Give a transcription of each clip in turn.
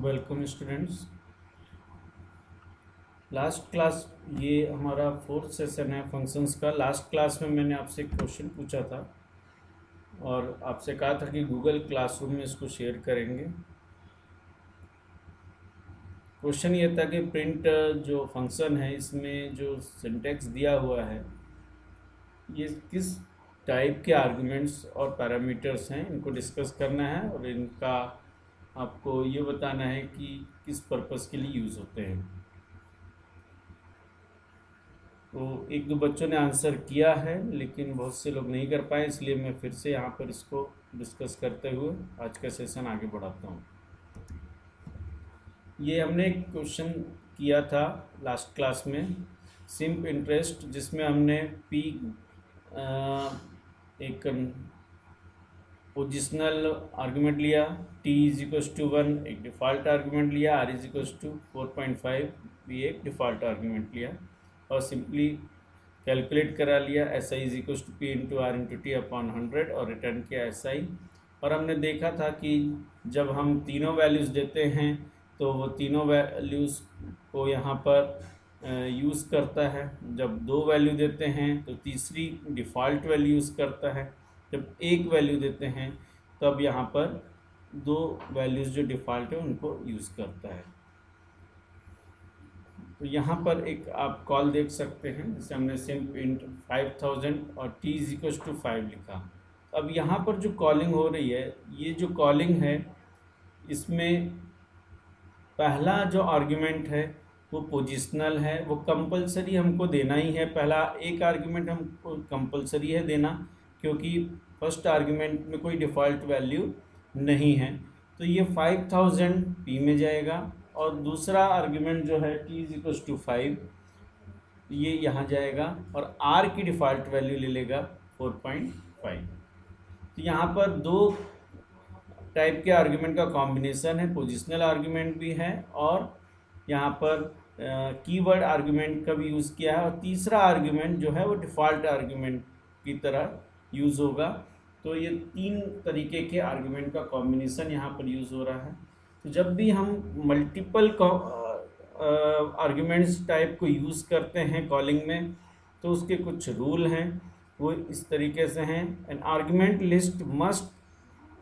Welcome students. Last class ये हमारा fourth session है फंक्शंस का। लास्ट क्लास में मैंने आपसे एक क्वेश्चन पूछा था और आपसे कहा था कि गूगल क्लासरूम में इसको शेयर करेंगे। क्वेश्चन ये था कि प्रिंट जो फंक्शन है इसमें जो सिंटैक्स दिया हुआ है ये किस टाइप के आर्गुमेंट्स और पैरामीटर्स हैं, इनको डिस्कस करना है और इनका आपको ये बताना है कि किस पर्पस के लिए यूज़ होते हैं। तो एक दो बच्चों ने आंसर किया है लेकिन बहुत से लोग नहीं कर पाए, इसलिए मैं फिर से यहाँ पर इसको डिस्कस करते हुए आज का सेशन आगे बढ़ाता हूँ। ये हमने एक क्वेश्चन किया था लास्ट क्लास में, सिंप इंटरेस्ट, जिसमें हमने पी एक पोजिशनल आर्गूमेंट लिया, टी इज इक्वल्स टू 1 एक डिफ़ॉल्ट आर्गूमेंट लिया, आर इज इक्वल्स टू 4.5 भी एक डिफ़ॉल्ट आर्गूमेंट लिया और सिंपली कैलकुलेट करा लिया S I is equals to P into R into T upon 100 और रिटर्न किया एस आई। और हमने देखा था कि जब हम तीनों वैल्यूज़ देते हैं तो वो तीनों वैल्यूज़ को यहाँ पर यूज़ करता है। जब दो वैल्यू देते हैं तो तीसरी डिफ़ॉल्ट वैल्यू यूज़ करता है। जब एक वैल्यू देते हैं तब यहाँ पर दो वैल्यूज़ जो डिफ़ॉल्ट है उनको यूज़ करता है। तो यहाँ पर एक आप कॉल देख सकते हैं, जैसे हमने सिंप इंट 5000 और t इज इक्वल टू 5 लिखा। अब यहाँ पर जो कॉलिंग हो रही है, ये जो कॉलिंग है इसमें पहला जो आर्ग्यूमेंट है वो पोजिशनल है, वो कंपलसरी हमको देना ही है। पहला एक आर्ग्यूमेंट हमको कंपलसरी है देना, क्योंकि फर्स्ट आर्ग्यूमेंट में कोई डिफ़ॉल्ट वैल्यू नहीं है। तो ये 5000 p में जाएगा और दूसरा आर्ग्यूमेंट जो है t इज इक्वल टू 5 ये यहाँ जाएगा और r की डिफ़ॉल्ट वैल्यू ले लेगा 4.5। तो यहाँ पर दो टाइप के आर्ग्यूमेंट का कॉम्बिनेशन है, पोजिशनल आर्ग्यूमेंट भी है और यहाँ पर कीवर्ड आर्ग्यूमेंट का भी यूज़ किया है और तीसरा आर्ग्यूमेंट जो है वो डिफ़ॉल्ट आर्ग्यूमेंट की तरह यूज़ होगा। तो ये तीन तरीके के आर्ग्यूमेंट का कॉम्बिनेशन यहाँ पर यूज़ हो रहा है। तो जब भी हम मल्टीपल आर्ग्यूमेंट्स टाइप को यूज़ करते हैं कॉलिंग में तो उसके कुछ रूल हैं, वो इस तरीके से हैं। An argument list must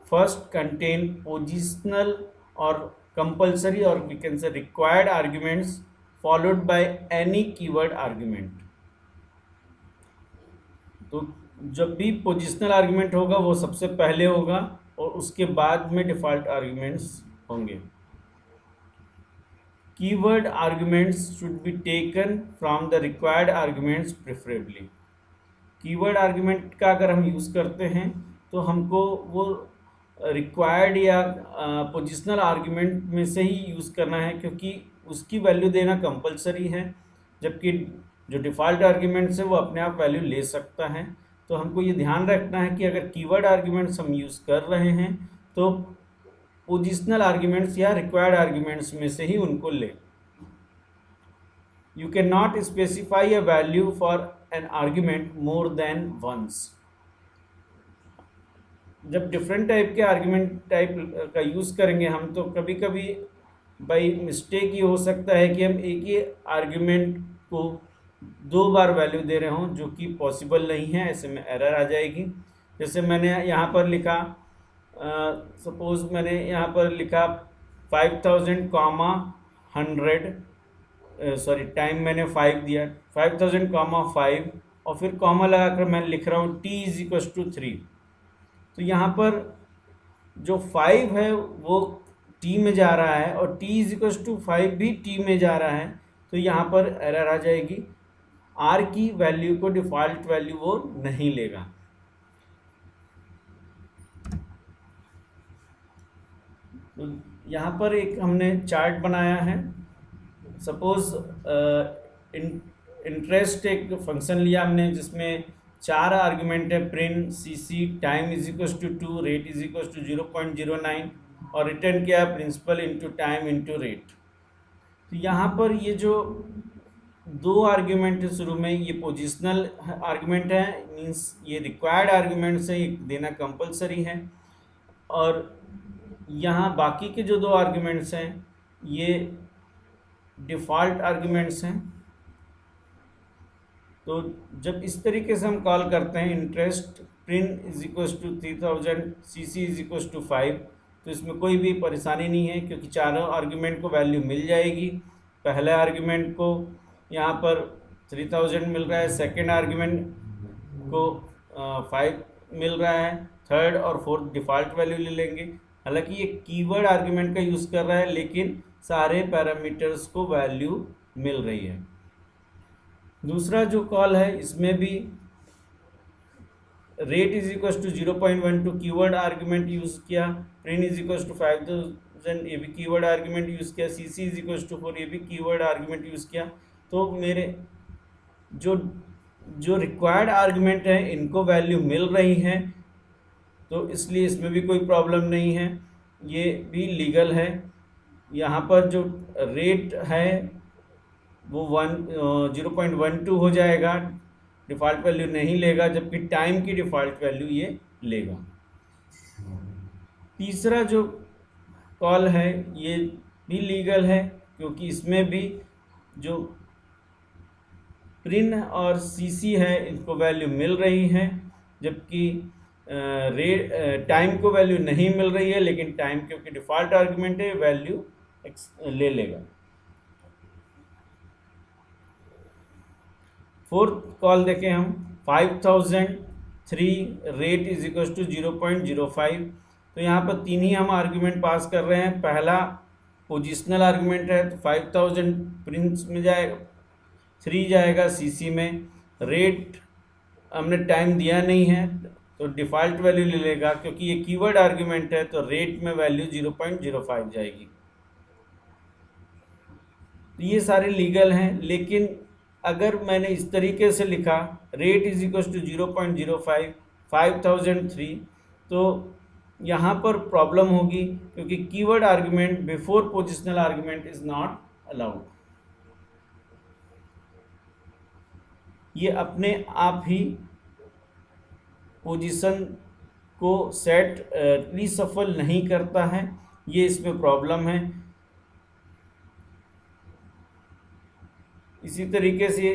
first contain positional और कंपल्सरी और we can say required arguments followed by any keyword argument. तो जब भी पोजिशनल आर्ग्यूमेंट होगा वो सबसे पहले होगा और उसके बाद में डिफ़ॉल्ट आर्ग्यूमेंट्स होंगे। Keyword arguments should be taken from the required arguments preferably. Keyword argument का अगर हम यूज़ करते हैं तो हमको वो रिक्वायर्ड या पोजिशनल आर्ग्यूमेंट में से ही यूज़ करना है, क्योंकि उसकी वैल्यू देना कंपलसरी है, जबकि जो डिफ़ॉल्ट आर्ग्यूमेंट्स है वो अपने आप वैल्यू ले सकता है। तो हमको ये ध्यान रखना है कि अगर कीवर्ड आर्ग्यूमेंट्स हम यूज़ कर रहे हैं तो पोजिशनल आर्ग्यूमेंट्स या रिक्वायर्ड आर्ग्यूमेंट्स में से ही उनको ले। You can not specify a value for an argument more than once. जब डिफरेंट टाइप के आर्ग्यूमेंट टाइप का यूज़ करेंगे हम तो कभी कभी बाई मिस्टेक ये हो सकता है कि हम एक ही आर्ग्यूमेंट को दो बार वैल्यू दे रहे हों, जो कि पॉसिबल नहीं है। ऐसे में एरर आ जाएगी। जैसे मैंने यहाँ पर लिखा, सपोज़ मैंने यहाँ पर लिखा 5000 कॉमा 100, सॉरी टाइम मैंने 5 दिया, 5000 कॉमा 5 और फिर कॉमा लगा कर मैं लिख रहा हूँ t इज इक्वल टू 3। तो यहाँ पर जो 5 है वो t में जा रहा है और t इज इक्वल टू 5 भी t में जा रहा है, तो यहाँ पर एरर आ जाएगी। r की वैल्यू को डिफ़ॉल्ट वैल्यू वो नहीं लेगा। तो यहाँ पर एक हमने चार्ट बनाया है। सपोज़ इंटरेस्ट एक फंक्शन लिया हमने जिसमें 4 आर्ग्यूमेंट है, print, C, time is equal to 2, rate is equal to 0.09 और रिटर्न किया principal into time into rate. तो यहाँ पर ये जो दो आर्ग्यूमेंट है शुरू में, ये पोजिशनल आर्ग्यूमेंट है, मीन्स ये रिक्वायर्ड आर्ग्यूमेंट से देना कंपलसरी है। और यहाँ बाकी के जो दो आर्ग्यूमेंट्स हैं ये डिफ़ॉल्ट आर्ग्यूमेंट्स हैं। तो जब इस तरीके से हम कॉल करते हैं interest print is equal to 3000 CC is equal to 5, तो इसमें कोई भी परेशानी नहीं है क्योंकि चारों आर्ग्यूमेंट को वैल्यू मिल जाएगी। पहले आर्ग्यूमेंट को यहाँ पर 3000 मिल रहा है, सेकेंड आर्ग्यूमेंट को 5 मिल रहा है, थर्ड और फोर्थ डिफ़ॉल्ट वैल्यू ले लेंगे। हालांकि ये कीवर्ड आर्ग्यूमेंट का यूज़ कर रहा है लेकिन सारे पैरामीटर्स को वैल्यू मिल रही है। दूसरा जो कॉल है इसमें भी rate is equal to 0.12 keyword argument use किया, प्रिंट इज इक्वल टू 5000 ये भी कीवर्ड आर्ग्यूमेंट यूज़ किया, CC इज इक्वल टू 4 ये भी कीवर्ड आर्ग्यूमेंट यूज़ किया। तो मेरे जो जो रिक्वायर्ड आर्ग्यूमेंट है इनको वैल्यू मिल रही है, तो इसलिए इसमें भी कोई प्रॉब्लम नहीं है, ये भी लीगल है। यहाँ पर जो रेट है वो 0.12 हो जाएगा, डिफ़ॉल्ट वैल्यू नहीं लेगा, जबकि टाइम की डिफ़ॉल्ट वैल्यू ये लेगा। तीसरा जो कॉल है ये भी लीगल है क्योंकि इसमें भी जो प्रिंट और CC है इनको वैल्यू मिल रही है, जबकि टाइम को वैल्यू नहीं मिल रही है, लेकिन टाइम क्योंकि डिफ़ॉल्ट आर्ग्यूमेंट है वैल्यू ले लेगा। फोर्थ कॉल देखें हम 5003 रेट इज इक्वल टू 0.05। तो यहाँ पर तीन ही हम आर्ग्यूमेंट पास कर रहे हैं। पहला पोजिशनल आर्ग्यूमेंट है तो 5000 प्रिंट्स में जाएगा, 3 जाएगा CC में, रेट हमने टाइम दिया नहीं है तो डिफ़ॉल्ट वैल्यू ले लेगा, क्योंकि ये कीवर्ड आर्ग्यूमेंट है तो रेट में वैल्यू 0.05 जाएगी। तो ये सारे लीगल हैं, लेकिन अगर मैंने इस तरीके से लिखा रेट इज इक्वल टू 0.05 5003, तो यहाँ पर प्रॉब्लम होगी क्योंकि keyword argument before positional argument is not allowed. ये अपने आप ही पोजीशन को सेट रीसफल नहीं करता है, ये इसमें प्रॉब्लम है। इसी तरीके से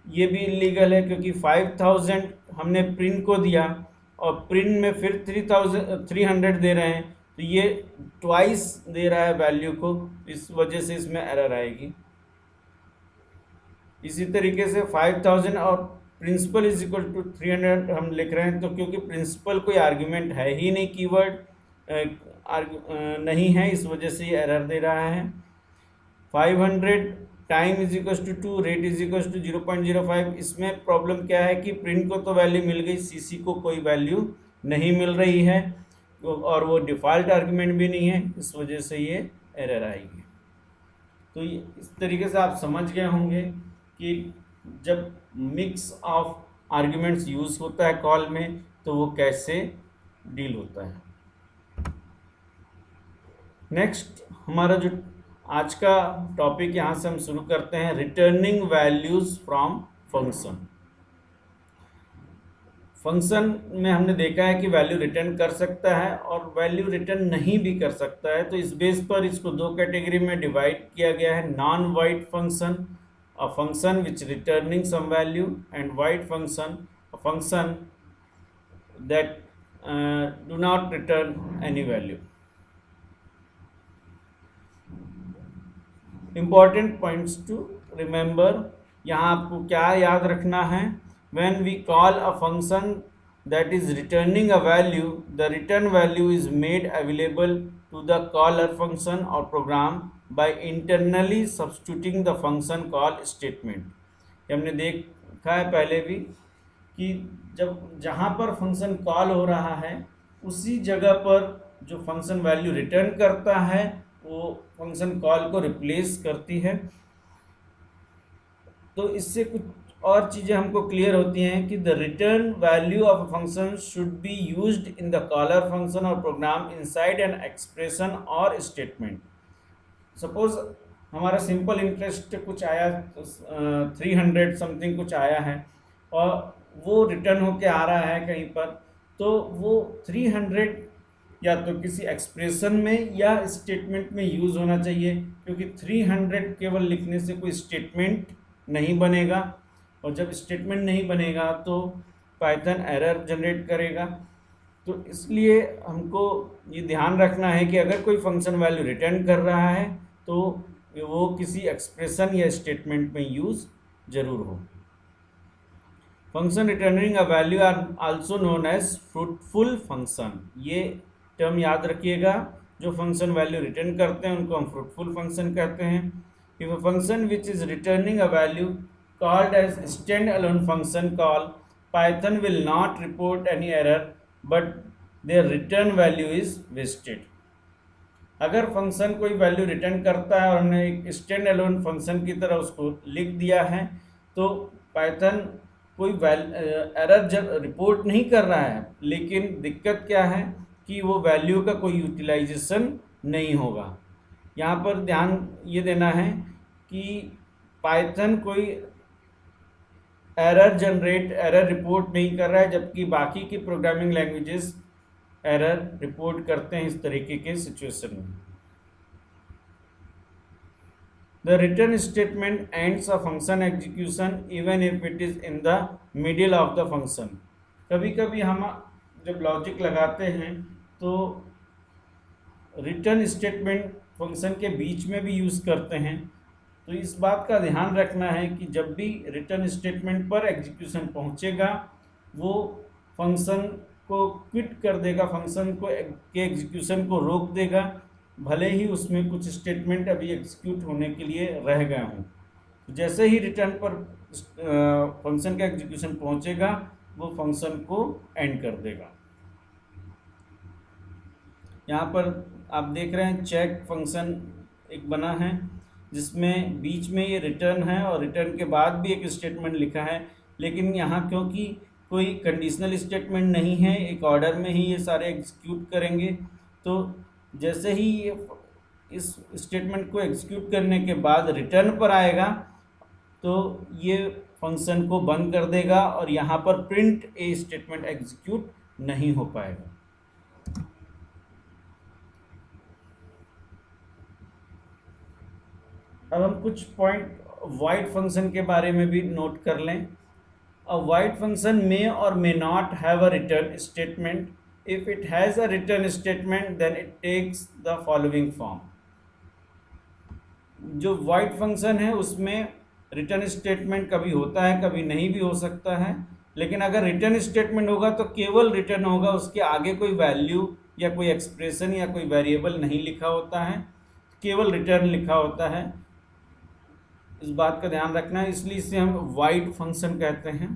ये भी इलीगल है क्योंकि 5000 हमने प्रिंट को दिया और प्रिंट में फिर 300 दे रहे हैं, तो ये ट्वाइस दे रहा है वैल्यू को, इस वजह से इसमें एरर आएगी। इसी तरीके से 5000 और प्रिंसिपल इज इक्वल टू 300 हम लिख रहे हैं, तो क्योंकि प्रिंसिपल कोई आर्ग्यूमेंट है ही नहीं, कीवर्ड नहीं है, इस वजह से ये एरर दे रहा है। 500 time is equal to 2 rate is equal to 0.05, इसमें प्रॉब्लम क्या है कि प्रिंट को तो वैल्यू मिल गई, CC को कोई वैल्यू नहीं मिल रही है और वो डिफ़ॉल्ट आर्ग्यूमेंट भी नहीं है, इस वजह से ये एरर आएगी। तो इस तरीके से आप समझ गए होंगे कि जब मिक्स ऑफ आर्ग्यूमेंट्स यूज़ होता है कॉल में तो वो कैसे डील होता है। नेक्स्ट हमारा जो आज का टॉपिक यहाँ से हम शुरू करते हैं, returning values from function. Function में हमने देखा है कि वैल्यू रिटर्न कर सकता है और वैल्यू रिटर्न नहीं भी कर सकता है, तो इस बेस पर इसको दो कैटेगरी में डिवाइड किया गया है, non void function, a function which returning some value, and void function, a function that do not return any value. Important points to remember, यहाँ आपको क्या याद रखना है, when we call a function that is returning a value, the return value is made available to the caller function or program by internally substituting the function call statement। हमने देखा है पहले भी कि जब जहाँ पर फंक्शन कॉल हो रहा है उसी जगह पर जो फंक्शन वैल्यू रिटर्न करता है वो फंक्शन कॉल को रिप्लेस करती है। तो इससे कुछ और चीज़ें हमको क्लियर होती हैं कि the return value of a function should be used in the caller function और प्रोग्राम इनसाइड एन एक्सप्रेशन और स्टेटमेंट। सपोज हमारा सिंपल इंटरेस्ट कुछ आया, 300 समथिंग कुछ आया है और वो रिटर्न होके आ रहा है कहीं पर, तो वो 300 या तो किसी एक्सप्रेशन में या स्टेटमेंट में यूज़ होना चाहिए, क्योंकि 300 केवल लिखने से कोई स्टेटमेंट नहीं बनेगा, और जब स्टेटमेंट नहीं बनेगा तो पाइथन एरर जनरेट करेगा। तो इसलिए हमको ये ध्यान रखना है कि अगर कोई फंक्शन वैल्यू रिटर्न कर रहा है तो वो किसी एक्सप्रेशन या स्टेटमेंट में यूज़ जरूर हो। Function returning a value are also known as fruitful function. ये टर्म याद रखिएगा, जो फंक्शन वैल्यू रिटर्न करते हैं उनको हम फ्रूटफुल फंक्शन कहते हैं। If a function which is returning a value called as stand alone function call, Python will not report any error but their return value is wasted. अगर function कोई value return करता है और हमने एक stand alone function की तरह उसको लिख दिया है, तो पाइथन कोई एरर जब रिपोर्ट नहीं कर रहा है, लेकिन दिक्कत क्या है कि वो वैल्यू का कोई यूटिलाइजेशन नहीं होगा। यहाँ पर ध्यान ये देना है कि पाइथन कोई एरर रिपोर्ट नहीं कर रहा है, जबकि बाकी की प्रोग्रामिंग लैंग्वेजेस एरर रिपोर्ट करते हैं इस तरीके के सिचुएशन में। The return statement ends a function execution even if it is in the middle of the function। कभी कभी हम जब लॉजिक लगाते हैं तो रिटर्न स्टेटमेंट फंक्शन के बीच में भी यूज़ करते हैं। तो इस बात का ध्यान रखना है कि जब भी रिटर्न स्टेटमेंट पर एग्जीक्यूशन पहुंचेगा वो फंक्शन को क्विट कर देगा, फंक्शन को के एग्जीक्यूशन को रोक देगा, भले ही उसमें कुछ स्टेटमेंट अभी एग्जीक्यूट होने के लिए रह गए हों। जैसे ही रिटर्न पर फंक्शन का एग्जीक्यूशन पहुंचेगा वो फंक्शन को एंड कर देगा। यहाँ पर आप देख रहे हैं चेक फंक्शन एक बना है जिसमें बीच में ये रिटर्न है और रिटर्न के बाद भी एक स्टेटमेंट लिखा है, लेकिन यहाँ क्योंकि कोई कंडीशनल स्टेटमेंट नहीं है, एक ऑर्डर में ही ये सारे एग्जीक्यूट करेंगे। तो जैसे ही ये इस स्टेटमेंट को एग्जीक्यूट करने के बाद रिटर्न पर आएगा तो ये फंक्शन को बंद कर देगा और यहाँ पर प्रिंट ए स्टेटमेंट एग्जीक्यूट नहीं हो पाएगा। अब हम कुछ पॉइंट वॉइड फंक्शन के बारे में भी नोट कर लें। अ वॉइड फंक्शन मे और may not have a return statement. If it has a return statement then it takes the following form। जो void फंक्शन है उसमें रिटर्न स्टेटमेंट कभी होता है कभी नहीं भी हो सकता है, लेकिन अगर रिटर्न स्टेटमेंट होगा तो केवल रिटर्न होगा, उसके आगे कोई वैल्यू या कोई एक्सप्रेशन या कोई वेरिएबल नहीं लिखा होता है, केवल रिटर्न लिखा होता है। इस बात का ध्यान रखना है, इसलिए इसे हम void फंक्शन कहते हैं।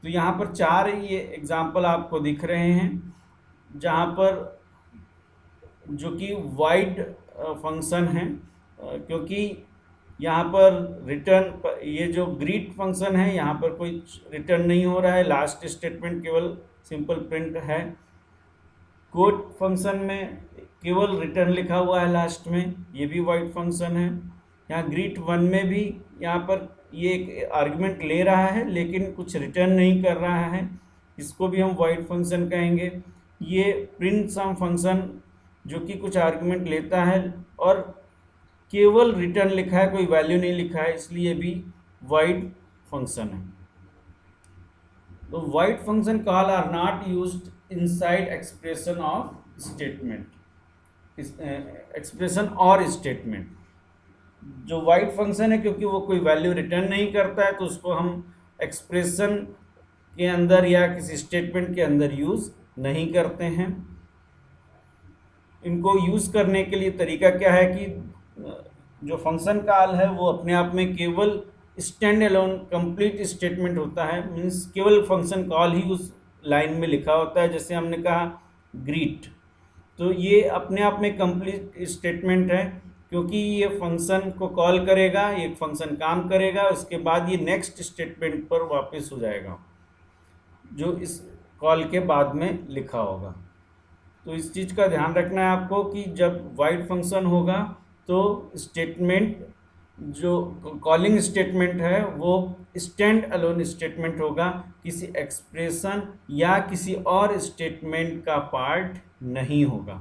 तो यहाँ पर 4 ये एग्जाम्पल आपको दिख रहे हैं जहाँ पर जो कि void फंक्शन है, क्योंकि यहाँ पर रिटर्न ये जो ग्रीट फंक्शन है यहाँ पर कोई रिटर्न नहीं हो रहा है, लास्ट स्टेटमेंट केवल सिंपल प्रिंट है। कोट फंक्शन में केवल रिटर्न लिखा हुआ है लास्ट में, ये भी void फंक्शन है। यहाँ ग्रीट 1 में भी यहाँ पर ये एक आर्गुमेंट ले रहा है लेकिन कुछ रिटर्न नहीं कर रहा है, इसको भी हम void फंक्शन कहेंगे। ये प्रिंट सम फंक्शन जो कि कुछ आर्गुमेंट लेता है और केवल रिटर्न लिखा है, कोई वैल्यू नहीं लिखा है, इसलिए भी void फंक्शन है। तो void function call are not used inside expression of statement, expression और स्टेटमेंट। जो void फंक्शन है क्योंकि वो कोई वैल्यू रिटर्न नहीं करता है तो उसको हम एक्सप्रेशन के अंदर या किसी स्टेटमेंट के अंदर यूज़ नहीं करते हैं। इनको यूज़ करने के लिए तरीका क्या है कि जो फंक्शन कॉल है वो अपने आप में केवल स्टैंड अलोन कंप्लीट स्टेटमेंट होता है, मीन्स केवल फंक्शन कॉल ही उस लाइन में लिखा होता है। जैसे हमने कहा ग्रीट, तो ये अपने आप में कंप्लीट स्टेटमेंट है क्योंकि ये फंक्शन को कॉल करेगा, एक फंक्शन काम करेगा, उसके बाद ये नेक्स्ट स्टेटमेंट पर वापस हो जाएगा जो इस कॉल के बाद में लिखा होगा। तो इस चीज़ का ध्यान रखना है आपको कि जब void फंक्शन होगा तो स्टेटमेंट जो कॉलिंग स्टेटमेंट है वो स्टैंड अलोन स्टेटमेंट होगा, किसी एक्सप्रेशन या किसी और स्टेटमेंट का पार्ट नहीं होगा।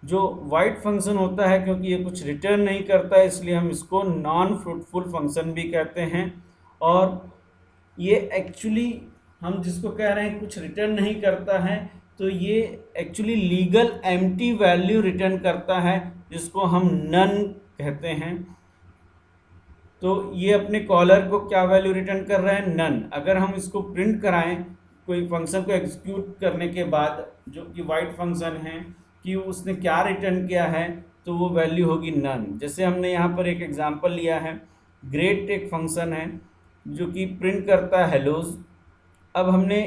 जो वाइड फंक्शन होता है, क्योंकि ये कुछ रिटर्न नहीं करता है, इसलिए हम इसको नॉन फ्रूटफुल फंक्शन भी कहते हैं। और ये एक्चुअली हम जिसको कह रहे हैं कुछ रिटर्न नहीं करता है, तो ये actually legal empty value return करता है, जिसको हम नन कहते हैं। तो ये अपने कॉलर को क्या वैल्यू रिटर्न कर रहा है, नन। अगर हम इसको प्रिंट कराएं कोई फंक्शन को एग्जीक्यूट करने के बाद, जो कि वाइड फंक्शन है, कि उसने क्या रिटर्न किया है, तो वो वैल्यू होगी नन। जैसे हमने यहाँ पर एक एग्जांपल लिया है, ग्रेट एक फंक्शन है जो कि प्रिंट करता है हेलोज। अब हमने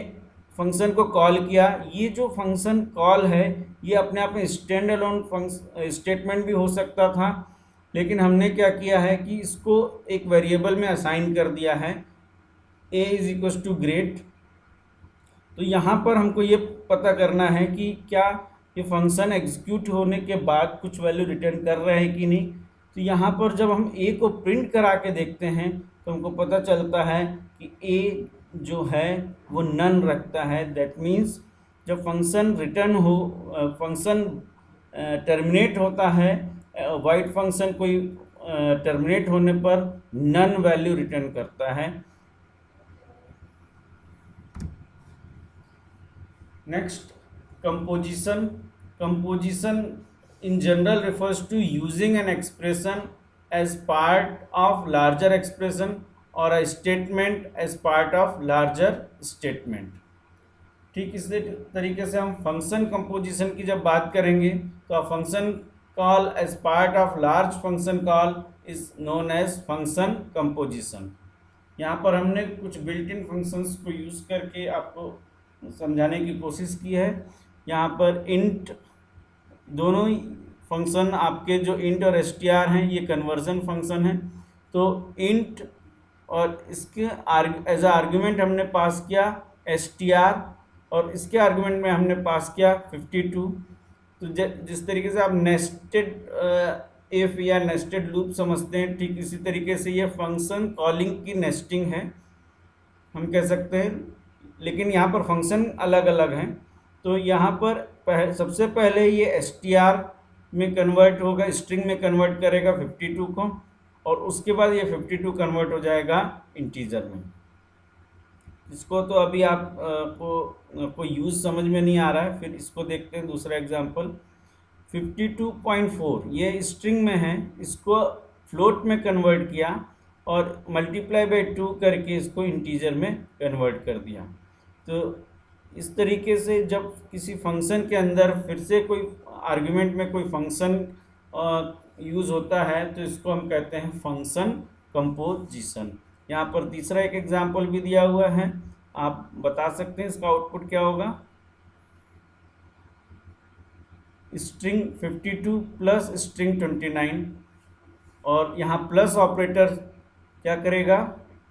फंक्शन को कॉल किया, ये जो फंक्शन कॉल है ये अपने आप में स्टैंड अलोन स्टेटमेंट भी हो सकता था, लेकिन हमने क्या किया है कि इसको एक वेरिएबल में असाइन कर दिया है, a is equal to great. तो यहाँ पर हमको ये पता करना है कि क्या ये फंक्शन एग्जीक्यूट होने के बाद कुछ वैल्यू रिटर्न कर रहा है कि नहीं। तो यहाँ पर जब हम a को प्रिंट करा के देखते हैं तो हमको पता चलता है कि a जो है वो नन रखता है। दैट मीन्स जब फंक्शन रिटर्न हो, फंक्शन टर्मिनेट होता है, वाइड फंक्शन कोई टर्मिनेट होने पर नन वैल्यू रिटर्न करता है। Next, composition. Composition in general refers to using an expression as part of larger expression or a statement as part of larger statement। ठीक इसी तरीके से हम फंक्शन कंपोजिशन की जब बात करेंगे तो function call as part of large function call is known as function composition. यहाँ पर हमने कुछ बिल्ट इन फंक्शंस को यूज़ करके आपको समझाने की कोशिश की है। यहाँ पर इंट, दोनों ही फंक्शन आपके जो इंट और str हैं ये कन्वर्जन फंक्शन है। तो इंट और इसके एज आर्ग्यूमेंट हमने पास किया str और इसके आर्ग्यूमेंट में हमने पास किया 52। तो जिस तरीके से आप नेस्टेड इफ या नेस्टेड लूप समझते हैं, ठीक इसी तरीके से ये फंक्शन कॉलिंग की नेस्टिंग है हम कह सकते हैं, लेकिन यहाँ पर फंक्शन अलग अलग हैं। तो यहाँ पर सबसे पहले ये str में कन्वर्ट होगा, स्ट्रिंग में कन्वर्ट करेगा 52 को, और उसके बाद ये 52 कन्वर्ट हो जाएगा इंटीजर में। इसको तो अभी आप को यूज़ समझ में नहीं आ रहा है, फिर इसको देखते हैं दूसरा एग्जांपल। 52.4 ये स्ट्रिंग में है, इसको फ्लोट में कन्वर्ट किया और मल्टीप्लाई बाय 2 करके इसको इंटीजर में कन्वर्ट कर दिया। तो इस तरीके से जब किसी फंक्शन के अंदर फिर से कोई आर्ग्यूमेंट में कोई फंक्शन यूज़ होता है तो इसको हम कहते हैं फंक्शन कंपोजिशन। यहाँ पर तीसरा एक एग्जांपल भी दिया हुआ है, आप बता सकते हैं इसका आउटपुट क्या होगा। स्ट्रिंग 52 प्लस स्ट्रिंग 29, और यहाँ प्लस ऑपरेटर क्या करेगा,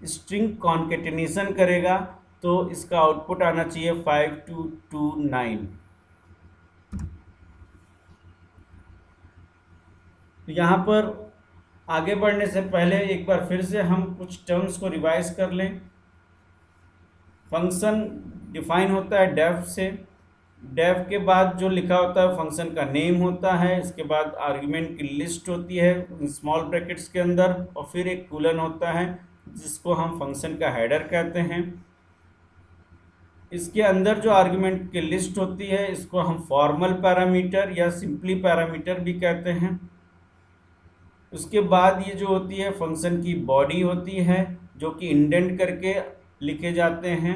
स्ट्रिंग कॉन्केटिनेशन करेगा, तो इसका आउटपुट आना चाहिए 5229। तो यहाँ पर आगे बढ़ने से पहले एक बार फिर से हम कुछ टर्म्स को रिवाइज कर लें। फंक्शन डिफाइन होता है डेफ से, डेफ के बाद जो लिखा होता है फंक्शन का नेम होता है, इसके बाद आर्ग्यूमेंट की लिस्ट होती है स्मॉल ब्रैकेट्स के अंदर, और फिर एक कोलन होता है जिसको हम फंक्शन का हेडर कहते हैं। इसके अंदर जो आर्ग्यूमेंट की लिस्ट होती है इसको हम फॉर्मल पैरामीटर या सिंपली पैरामीटर भी कहते हैं। उसके बाद ये जो होती है फंक्शन की बॉडी होती है जो कि इंडेंट करके लिखे जाते हैं।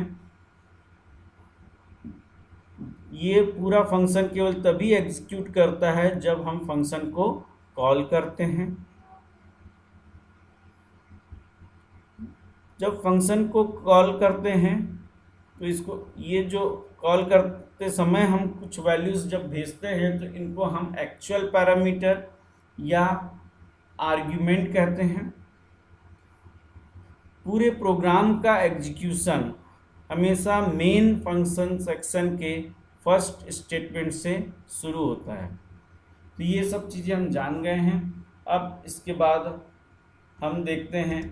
ये पूरा फंक्शन केवल तभी एग्जीक्यूट करता है जब हम फंक्शन को कॉल करते हैं। जब फंक्शन को कॉल करते हैं तो इसको, ये जो कॉल करते समय हम कुछ वैल्यूज़ जब भेजते हैं तो इनको हम एक्चुअल पैरामीटर या आर्ग्यूमेंट कहते हैं। पूरे प्रोग्राम का एग्जीक्यूशन हमेशा मेन फंक्शन सेक्शन के फर्स्ट स्टेटमेंट से शुरू होता है। तो ये सब चीज़ें हम जान गए हैं। अब इसके बाद हम देखते हैं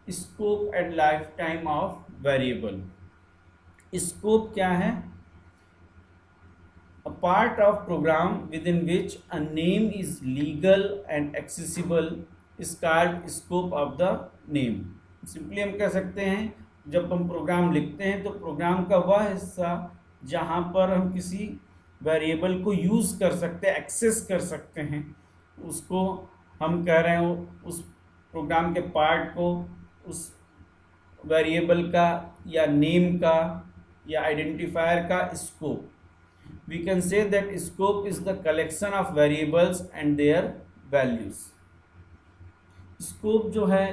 scope and life time of variable. Scope क्या है? A part of program within which a name is legal and accessible is called scope of the name। Simply हम कह सकते हैं जब हम प्रोग्राम लिखते हैं तो प्रोग्राम का वह हिस्सा जहाँ पर हम किसी वेरिएबल को यूज़ कर सकते हैं, एक्सेस कर सकते हैं, उसको हम कह रहे हैं उस प्रोग्राम के पार्ट को, उस वेरिएबल का या नेम का या आइडेंटिफायर का scope. We can say that scope is the collection of variables and their values। Scope जो है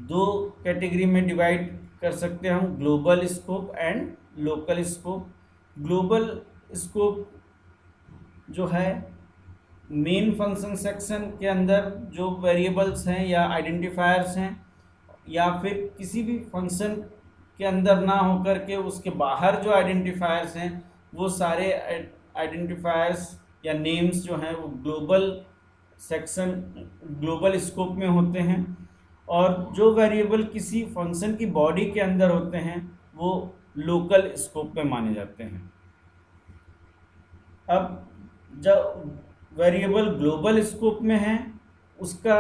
दो कैटेगरी में डिवाइड कर सकते हैं हम, global scope and local scope. Global scope जो है मेन फंक्शन सेक्शन के अंदर जो वेरिएबल्स हैं या आइडेंटिफायर्स हैं, या फिर किसी भी फंक्शन के अंदर ना होकर के उसके बाहर जो आइडेंटिफायर्स हैं, वो सारे आइडेंटिफायर्स या नेम्स जो हैं वो ग्लोबल सेक्शन, ग्लोबल स्कोप में होते हैं। और जो वेरिएबल किसी फंक्शन की बॉडी के अंदर होते हैं वो लोकल स्कोप में माने जाते हैं। अब जब वेरिएबल ग्लोबल स्कोप में है, उसका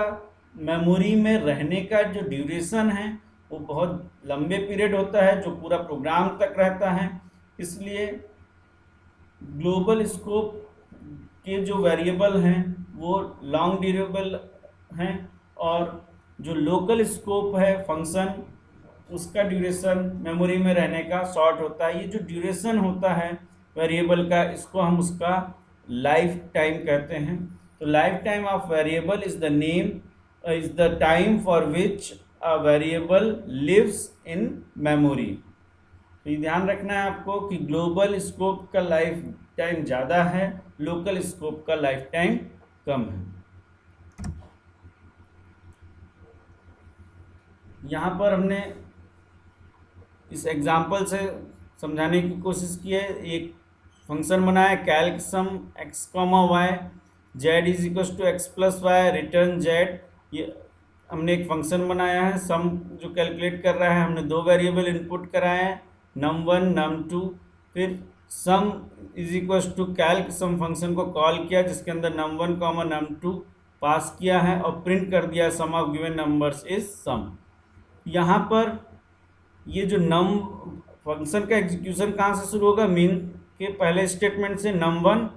मेमोरी में रहने का जो ड्यूरेशन है वो बहुत लंबे पीरियड होता है, जो पूरा प्रोग्राम तक रहता है। इसलिए ग्लोबल स्कोप के जो वेरिएबल हैं वो लॉन्ग ड्यूरेबल हैं, और जो लोकल स्कोप है फंक्शन, उसका ड्यूरेशन मेमोरी में रहने का शॉर्ट होता है। ये जो ड्यूरेशन होता है वेरिएबल का, इसको हम उसका लाइफ टाइम कहते हैं। तो life time of variable is the name is the time for which a variable lives in memory. तो ये ध्यान रखना है आपको कि ग्लोबल स्कोप का लाइफ टाइम ज़्यादा है, लोकल स्कोप का लाइफ टाइम कम है। यहाँ पर हमने इस एग्जाम्पल से समझाने की कोशिश की है। एक फंक्शन बनाया calc sum x comma y z is equal to x plus y return z. ये हमने एक फंक्शन बनाया है, सम जो कैलकुलेट कर रहा है। हमने दो वेरिएबल इनपुट कराए हैं, num1 num2। फिर sum is equal to calc sum function को कॉल किया जिसके अंदर num1 कॉमा num2 पास किया है और प्रिंट कर दिया sum of given numbers is sum. यहाँ पर ये जो नम फंक्शन का एग्जीक्यूशन कहाँ से शुरू होगा? मेन के पहले स्टेटमेंट से। num1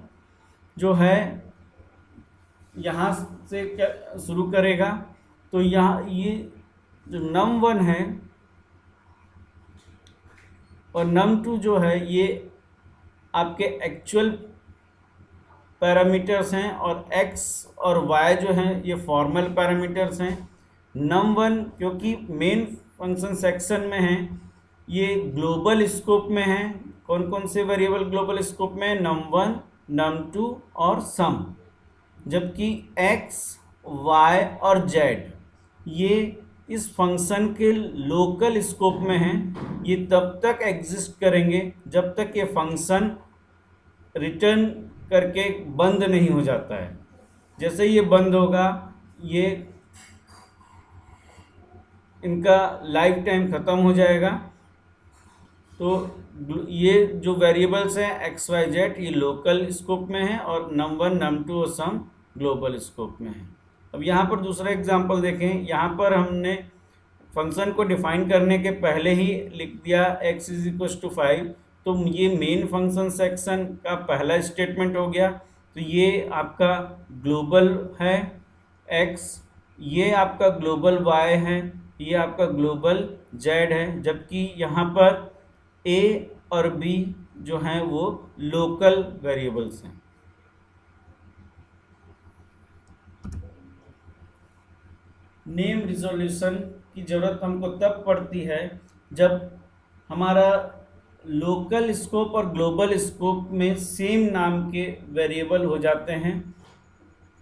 जो है यहाँ से क्या शुरू करेगा, तो यहाँ ये जो num1 है और num2 जो है ये आपके एक्चुअल पैरामीटर्स हैं, और x और y जो हैं ये फॉर्मल पैरामीटर्स हैं। num1 क्योंकि मेन फंक्शन सेक्शन में है, ये ग्लोबल स्कोप में है। कौन कौन से वेरिएबल ग्लोबल स्कोप में है? num1 num2 और सम। जबकि x y और z ये इस फंक्शन के लोकल स्कोप में हैं। ये तब तक एग्जिस्ट करेंगे जब तक ये फंक्शन रिटर्न करके बंद नहीं हो जाता है। जैसे ये बंद होगा, ये इनका लाइफ टाइम ख़त्म हो जाएगा। तो ये जो वेरिएबल्स हैं एक्स वाई जेड ये लोकल स्कोप में है, और num1 num2 और सम ग्लोबल स्कोप में है। अब यहाँ पर दूसरा एग्जांपल देखें। यहाँ पर हमने फंक्शन को डिफाइन करने के पहले ही लिख दिया x इज इक्वल टू 5। तो ये मेन फंक्शन सेक्शन का पहला स्टेटमेंट हो गया। तो ये आपका ग्लोबल है x, ये आपका ग्लोबल y है, ये आपका ग्लोबल z है। जबकि यहाँ पर a और b जो हैं वो लोकल वेरिएबल्स हैं। नेम रिजोल्यूशन की ज़रूरत हमको तब पड़ती है जब हमारा लोकल स्कोप और ग्लोबल स्कोप में सेम नाम के वेरिएबल हो जाते हैं।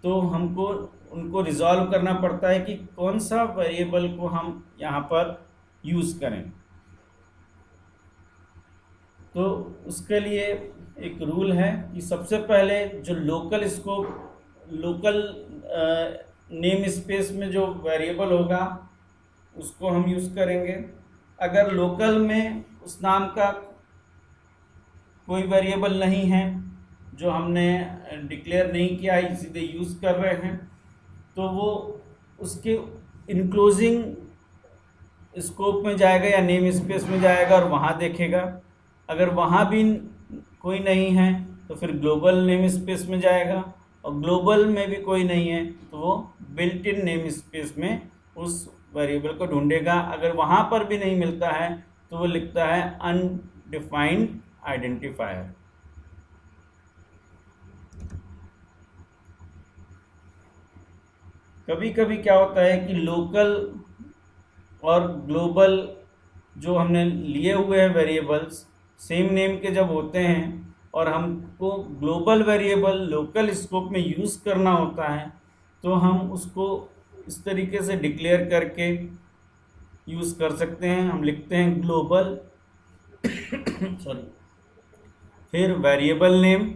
तो हमको उनको रिजॉल्व करना पड़ता है कि कौन सा वेरिएबल को हम यहाँ पर यूज़ करें। तो उसके लिए एक रूल है कि सबसे पहले जो local scope local name space में जो वेरिएबल होगा उसको हम यूज़ करेंगे। अगर लोकल में उस नाम का कोई वेरिएबल नहीं है, जो हमने डिक्लेयर नहीं किया है, सीधे यूज़ कर रहे हैं, तो वो उसके इनक्लोजिंग स्कोप में जाएगा या नेम स्पेस में जाएगा और वहाँ देखेगा। अगर वहाँ भी कोई नहीं है तो फिर ग्लोबल नेम स्पेस में जाएगा, और ग्लोबल में भी कोई नहीं है तो वो बिल्ट इन नेम स्पेस में उस वेरिएबल को ढूंढेगा। अगर वहाँ पर भी नहीं मिलता है तो वो लिखता है अनडिफाइंड आइडेंटिफायर। कभी कभी क्या होता है कि लोकल और ग्लोबल जो हमने लिए हुए हैं वेरिएबल्स सेम नेम के जब होते हैं और हमको ग्लोबल वेरिएबल लोकल स्कोप में यूज़ करना होता है, तो हम उसको इस तरीके से डिक्लेयर करके यूज़ कर सकते हैं। हम लिखते हैं ग्लोबल सॉरी, फिर variable name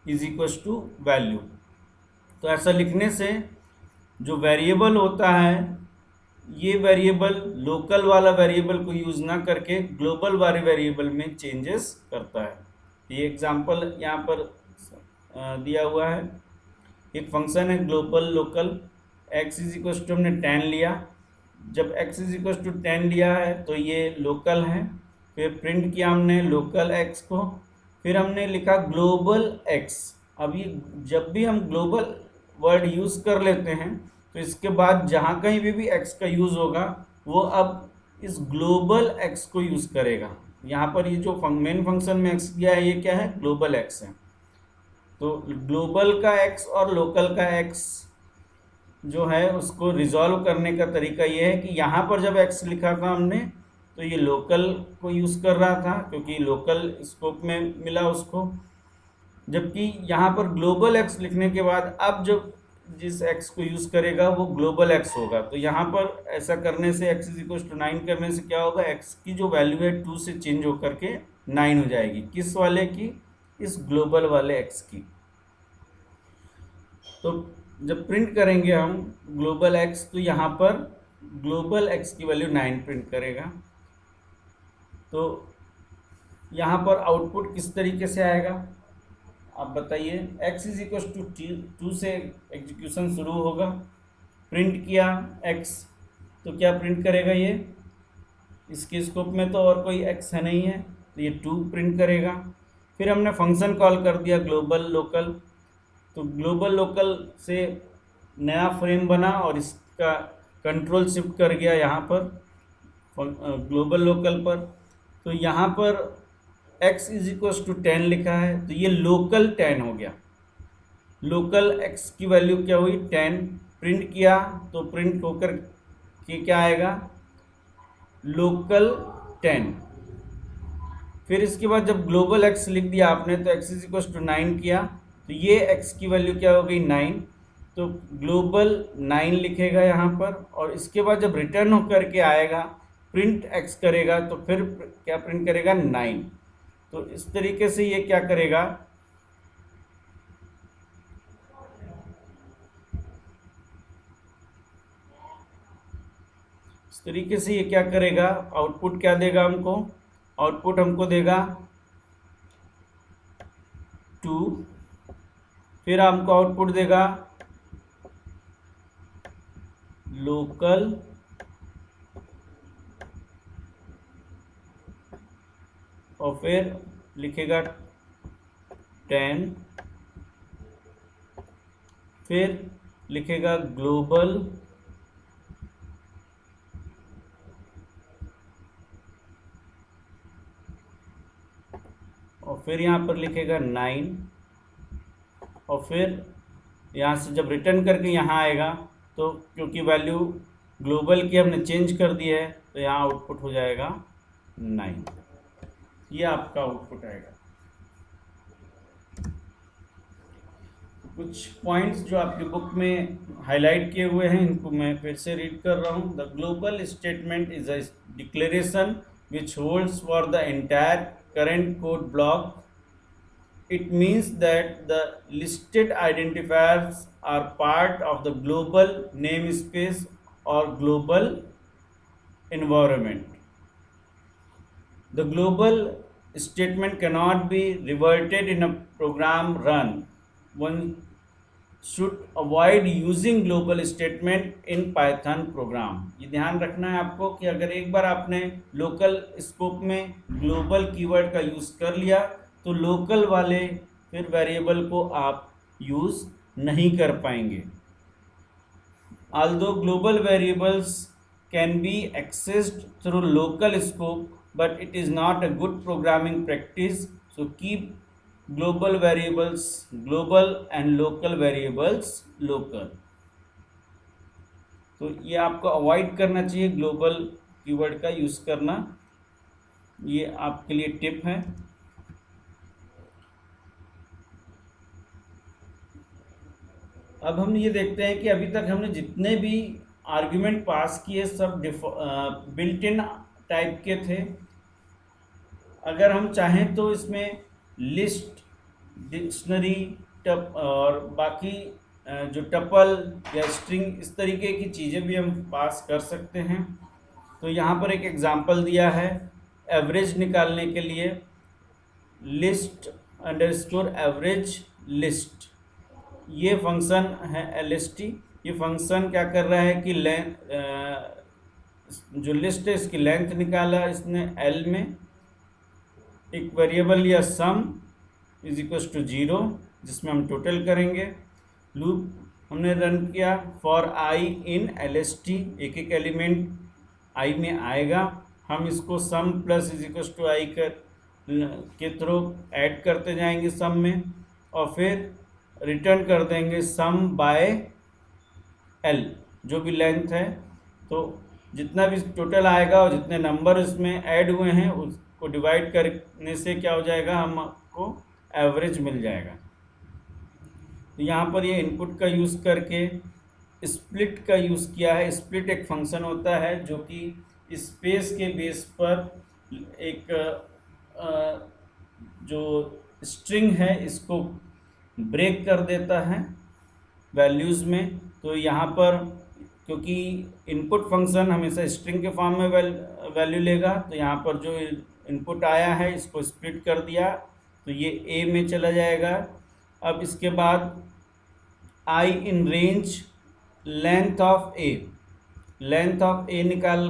is equals to value. तो ऐसा लिखने से जो वेरिएबल होता है, ये वेरिएबल लोकल वाला वेरिएबल को यूज़ ना करके ग्लोबल वाले वेरिएबल में चेंजेस करता है। ये एग्जांपल यहाँ पर दिया हुआ है। एक फंक्शन है global local, x is equal to हमने 10 लिया। जब x इज इक्वल टू 10 लिया है तो ये लोकल है। फिर प्रिंट किया हमने लोकल x को, फिर हमने लिखा ग्लोबल x। अब ये जब भी हम ग्लोबल वर्ड यूज़ कर लेते हैं तो इसके बाद जहाँ कहीं भी x का यूज़ होगा वो अब इस ग्लोबल x को यूज़ करेगा। यहाँ पर ये जो मेन फंक्शन में x दिया है ये क्या है, ग्लोबल x है। तो ग्लोबल का x और लोकल का x जो है उसको रिजॉल्व करने का तरीका ये है कि यहाँ पर जब x लिखा था हमने तो ये लोकल को यूज़ कर रहा था क्योंकि लोकल स्कोप में मिला उसको, जबकि यहाँ पर ग्लोबल x लिखने के बाद अब जब जिस x को यूज़ करेगा वो ग्लोबल x होगा। तो यहाँ पर ऐसा करने से x इज इक्वल टू 9 करने से क्या होगा, x की जो वैल्यू है 2 से चेंज होकर के 9 हो जाएगी। किस वाले की, इस ग्लोबल वाले x की। तो जब प्रिंट करेंगे हम ग्लोबल x तो यहाँ पर ग्लोबल x की वैल्यू 9 प्रिंट करेगा। तो यहाँ पर आउटपुट किस तरीके से आएगा आप बताइए। x इज इक्वल टू 2 से एग्जीक्यूशन शुरू होगा। प्रिंट किया x तो क्या प्रिंट करेगा, ये इसके स्कोप में तो और कोई x है नहीं है तो ये 2 प्रिंट करेगा। फिर हमने फंक्शन कॉल कर दिया ग्लोबल लोकल, तो ग्लोबल लोकल से नया फ्रेम बना और इसका कंट्रोल शिफ्ट कर गया यहाँ पर ग्लोबल लोकल पर। तो यहाँ पर x इज इक्वल टू 10 लिखा है तो ये लोकल 10 हो गया। लोकल x की वैल्यू क्या हुई, 10। प्रिंट किया तो प्रिंट होकर के क्या आएगा, लोकल 10। फिर इसके बाद जब ग्लोबल x लिख दिया आपने तो x इज इक्वल टू 9 किया तो ये x की वैल्यू क्या हो गई, 9। तो ग्लोबल 9 लिखेगा यहाँ पर, और इसके बाद जब रिटर्न होकर के आएगा प्रिंट x करेगा तो फिर क्या प्रिंट करेगा, 9। तो इस तरीके से ये क्या करेगा, इस तरीके से ये क्या करेगा, आउटपुट क्या देगा हमको, आउटपुट हमको देगा 2। फिर हमको आउटपुट देगा लोकल और फिर लिखेगा 10, फिर लिखेगा ग्लोबल और फिर यहाँ पर लिखेगा 9, और फिर यहाँ से जब रिटर्न करके यहाँ आएगा तो क्योंकि वैल्यू ग्लोबल की हमने चेंज कर दी है तो यहाँ आउटपुट हो जाएगा 9। ये आपका आउटपुट आएगा। कुछ पॉइंट्स जो आपकी बुक में हाईलाइट किए हुए हैं इनको मैं फिर से रीड कर रहा हूँ। The global statement is a declaration which holds for the entire current code block it means that the listed identifiers are part of the global namespace or global environment. The global statement cannot be reverted in a program run. One should avoid using global statement in Python program. ये ध्यान रखना है आपको कि अगर एक बार आपने local scope में ग्लोबल कीवर्ड का यूज़ कर लिया तो लोकल वाले फिर वेरिएबल को आप यूज़ नहीं कर पाएंगे. Although global variables can be accessed through local scope, but it is not a good programming practice. So keep global variables global and local variables local. तो ये आपको अवॉइड करना चाहिए ग्लोबल कीवर्ड का यूज़ करना. ये आपके लिए टिप है. अब हम ये देखते हैं कि अभी तक हमने जितने भी आर्ग्यूमेंट पास किए सब बिल्ट इन टाइप के थे. अगर हम चाहें तो इसमें लिस्ट, डिक्शनरी, टप और बाकी जो टपल या स्ट्रिंग इस तरीके की चीज़ें भी हम पास कर सकते हैं. तो यहाँ पर एक एग्जांपल दिया है एवरेज निकालने के लिए. लिस्ट अंडरस्कोर एवरेज लिस्ट, ये फंक्शन है LST. ये फंक्शन क्या कर रहा है कि जो लिस्ट है इसकी लेंथ निकाला इसने L में. एक वेरिएबल लिया सम इज इक्वल टू 0 जिसमें हम टोटल करेंगे. लूप हमने रन किया फॉर I इन LST. एक एक एलिमेंट I में आएगा. हम इसको sum plus is equal to I के थ्रू ऐड करते जाएंगे सम में और फिर रिटर्न कर देंगे सम बाय L जो भी लेंथ है. तो जितना भी टोटल आएगा और जितने नंबर इसमें ऐड हुए हैं उसको डिवाइड करने से क्या हो जाएगा, हमको एवरेज मिल जाएगा. तो यहाँ पर ये इनपुट का यूज़ करके स्प्लिट का यूज़ किया है. स्प्लिट एक फंक्शन होता है जो कि स्पेस के बेस पर एक जो स्ट्रिंग है इसको ब्रेक कर देता है वैल्यूज़ में. तो यहाँ पर क्योंकि इनपुट फंक्शन हमेशा स्ट्रिंग के फॉर्म में वैल्यू लेगा, तो यहाँ पर जो इनपुट आया है इसको स्प्लिट कर दिया तो ये A में चला जाएगा. अब इसके बाद I in range length of A निकाल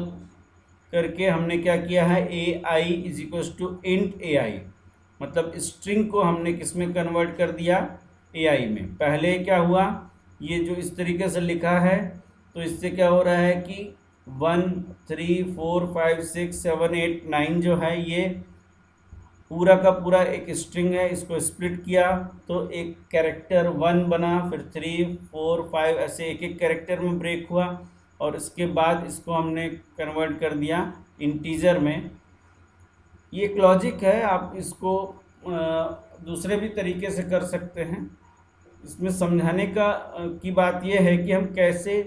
करके हमने क्या किया है AI is equal to int AI. मतलब स्ट्रिंग को हमने किस में कन्वर्ट कर दिया AI में. पहले क्या हुआ, ये जो इस तरीके से लिखा है तो इससे क्या हो रहा है कि 1 3 4 5 6 7 8 9 जो है ये पूरा का पूरा एक स्ट्रिंग है. इसको स्प्लिट किया तो एक कैरेक्टर 1 बना, फिर 3 4 5 ऐसे एक एक कैरेक्टर में ब्रेक हुआ और इसके बाद इसको हमने कन्वर्ट कर दिया इंटीजर में. ये एक लॉजिक है, आप इसको दूसरे भी तरीके से कर सकते हैं. इसमें समझाने की बात यह है कि हम कैसे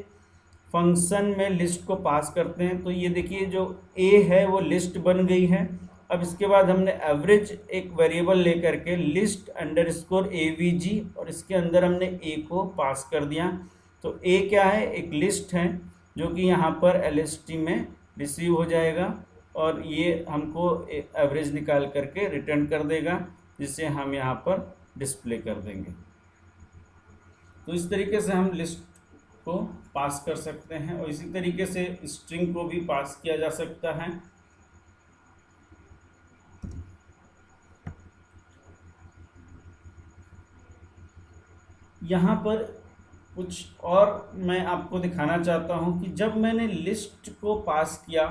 फंक्शन में लिस्ट को पास करते हैं. तो ये देखिए जो A है वो लिस्ट बन गई है. अब इसके बाद हमने एवरेज एक वेरिएबल लेकर के लिस्ट अंडरस्कोर AVG और इसके अंदर हमने A को पास कर दिया. तो A क्या है, एक लिस्ट है जो कि यहाँ पर LST में रिसीव हो जाएगा और ये हमको एवरेज निकाल करके रिटर्न कर देगा जिसे हम यहाँ पर डिस्प्ले कर देंगे. तो इस तरीके से हम लिस्ट को पास कर सकते हैं और इसी तरीके से स्ट्रिंग को भी पास किया जा सकता है. यहाँ पर कुछ और मैं आपको दिखाना चाहता हूँ कि जब मैंने लिस्ट को पास किया,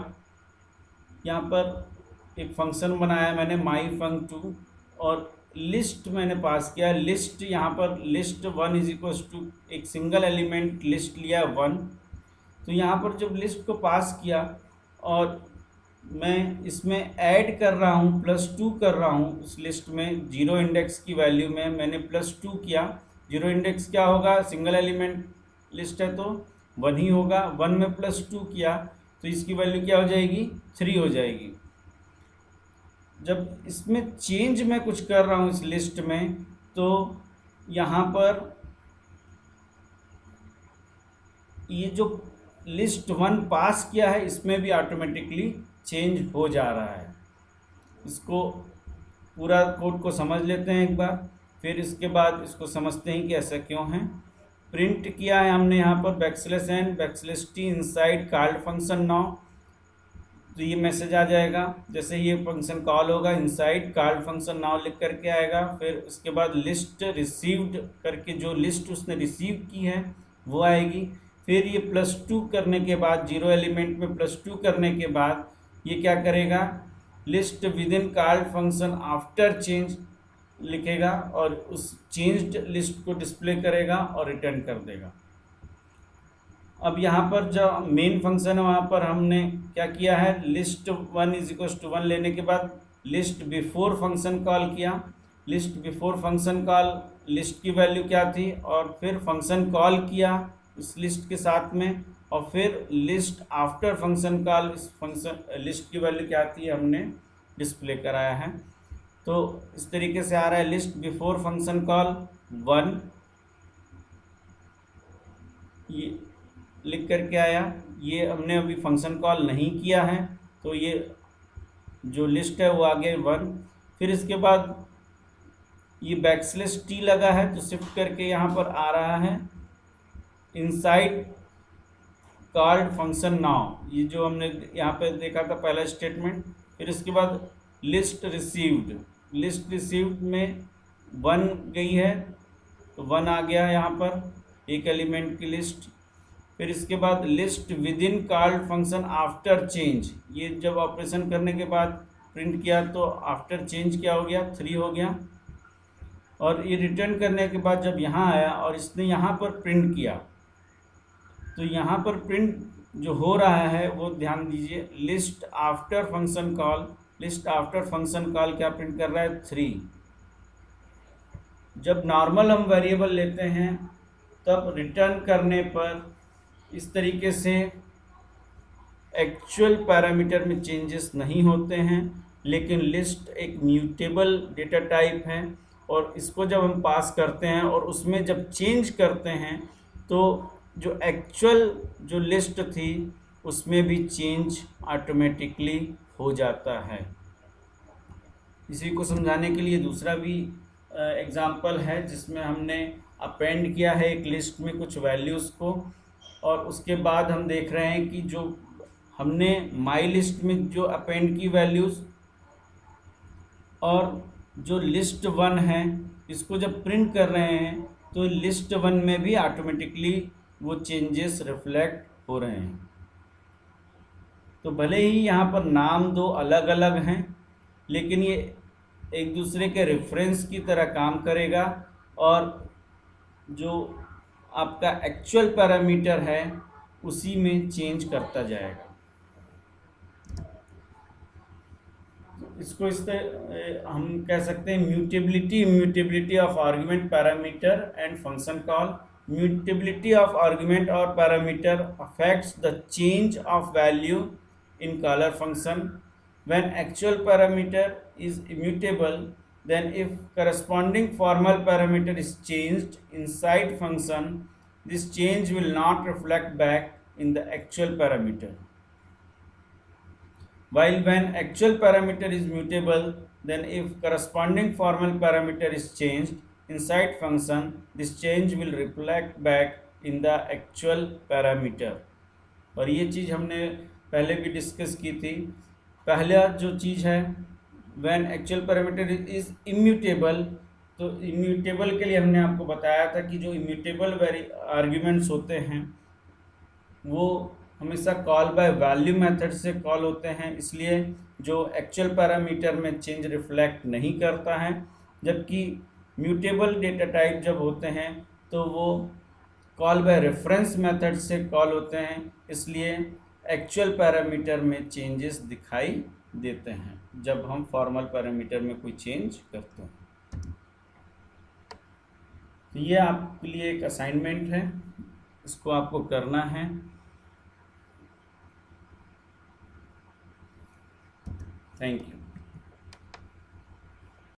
यहाँ पर एक फंक्शन बनाया मैंने myfunc2 और लिस्ट मैंने पास किया. लिस्ट यहाँ पर लिस्ट 1 इज इक्वल टू एक सिंगल एलिमेंट लिस्ट लिया 1. तो यहाँ पर जब लिस्ट को पास किया और मैं इसमें ऐड कर रहा हूँ +2 कर रहा हूँ उस लिस्ट में 0 इंडेक्स की वैल्यू में मैंने +2 किया. 0 इंडेक्स क्या होगा, सिंगल एलिमेंट लिस्ट है तो 1 ही होगा. 1 में +2 किया तो इसकी वैल्यू क्या हो जाएगी, 3 हो जाएगी. जब इसमें चेंज मैं कुछ कर रहा हूँ इस लिस्ट में, तो यहाँ पर ये जो लिस्ट 1 पास किया है इसमें भी ऑटोमेटिकली चेंज हो जा रहा है। इसको पूरा कोड को समझ लेते हैं एक बार, फिर इसके बाद इसको समझते हैं कि ऐसा क्यों है। प्रिंट किया है हमने यहाँ पर \n\t inside called function now, तो ये मैसेज आ जाएगा जैसे ये फंक्शन कॉल होगा, इनसाइड कॉल्ड फंक्शन नाउ लिख करके आएगा। फिर उसके बाद लिस्ट रिसीव्ड करके जो लिस्ट उसने रिसीव की है वो आएगी। फिर ये +2 करने के बाद 0 एलिमेंट में +2 करने के बाद ये क्या करेगा, list with in called function after change लिखेगा और उस चेंज्ड लिस्ट को डिस्प्ले करेगा और रिटर्न कर देगा। अब यहाँ पर जो मेन फंक्शन है वहाँ पर हमने क्या किया है, list1 = 1 लेने के बाद लिस्ट बिफोर फंक्शन कॉल किया। List before function call list की वैल्यू क्या थी, और फिर फंक्शन कॉल किया इस लिस्ट के साथ में, और फिर लिस्ट आफ्टर फंक्शन कॉल इस फंक्शन लिस्ट की वैल्यू क्या थी हमने डिस्प्ले कराया है। तो इस तरीके से आ रहा है लिस्ट बिफोर फंक्शन कॉल 1, ये लिख करके आया। ये हमने अभी फंक्शन कॉल नहीं किया है तो ये जो लिस्ट है वो आगे 1। फिर इसके बाद ये \t लगा है तो शिफ्ट करके यहाँ पर आ रहा है इनसाइड कॉल्ड फंक्शन नाउ, ये जो हमने यहाँ पे देखा था पहला स्टेटमेंट। फिर इसके बाद लिस्ट रिसीव्ड में 1 गई है तो 1 आ गया है यहाँ पर एक एलिमेंट की लिस्ट। फिर इसके बाद list with in called function after change, ये जब ऑपरेशन करने के बाद प्रिंट किया तो आफ्टर चेंज क्या हो गया, 3 हो गया। और ये रिटर्न करने के बाद जब यहाँ आया और इसने यहाँ पर प्रिंट किया, तो यहाँ पर प्रिंट जो हो रहा है वो ध्यान दीजिए, लिस्ट आफ्टर फंक्शन कॉल क्या प्रिंट कर रहा है, 3। जब नॉर्मल हम वेरिएबल लेते हैं तब रिटर्न करने पर इस तरीके से एक्चुअल पैरामीटर में चेंजेस नहीं होते हैं, लेकिन लिस्ट एक म्यूटेबल डेटा टाइप है और इसको जब हम पास करते हैं और उसमें जब चेंज करते हैं तो जो एक्चुअल जो लिस्ट थी उसमें भी चेंज ऑटोमेटिकली हो जाता है। इसी को समझाने के लिए दूसरा भी एग्जाम्पल है जिसमें हमने अपेंड किया है एक लिस्ट में कुछ वैल्यूज़ को, और उसके बाद हम देख रहे हैं कि जो हमने माई लिस्ट में जो अपेंड की वैल्यूज़ और जो लिस्ट 1 है इसको जब प्रिंट कर रहे हैं तो लिस्ट 1 में भी ऑटोमेटिकली वो चेंजेस रिफ्लेक्ट हो रहे हैं। तो भले ही यहाँ पर नाम दो अलग अलग हैं लेकिन ये एक दूसरे के रेफरेंस की तरह काम करेगा और जो आपका एक्चुअल पैरामीटर है उसी में चेंज करता जाएगा। इसको इस तरह हम कह सकते हैं mutability of argument parameter and function call. Mutability of argument और parameter affects the change of value in caller function. When actual parameter is immutable, then if corresponding formal parameter is changed inside function, this change will not reflect back in the actual parameter. While when actual parameter is mutable, then if corresponding formal parameter is changed inside function, this change will reflect back in the actual parameter. और ये चीज़ हमने पहले भी discuss की थी। पहला जो चीज़ है when actual parameter is immutable, तो इम्यूटेबल के लिए हमने आपको बताया था कि जो इम्यूटेबल आर्ग्यूमेंट्स होते हैं वो हमेशा कॉल बाय वैल्यू मेथड से कॉल होते हैं, इसलिए जो एक्चुअल पैरामीटर में चेंज रिफ्लेक्ट नहीं करता है। जबकि म्यूटेबल डेटा टाइप जब होते हैं तो वो कॉल बाय रेफरेंस मेथड से कॉल होते हैं, इसलिए एक्चुअल पैरामीटर में चेंजेस दिखाई देते हैं जब हम फॉर्मल पैरामीटर में कोई चेंज करते हैं। तो ये आपके लिए एक असाइनमेंट है, इसको आपको करना है। Thank you.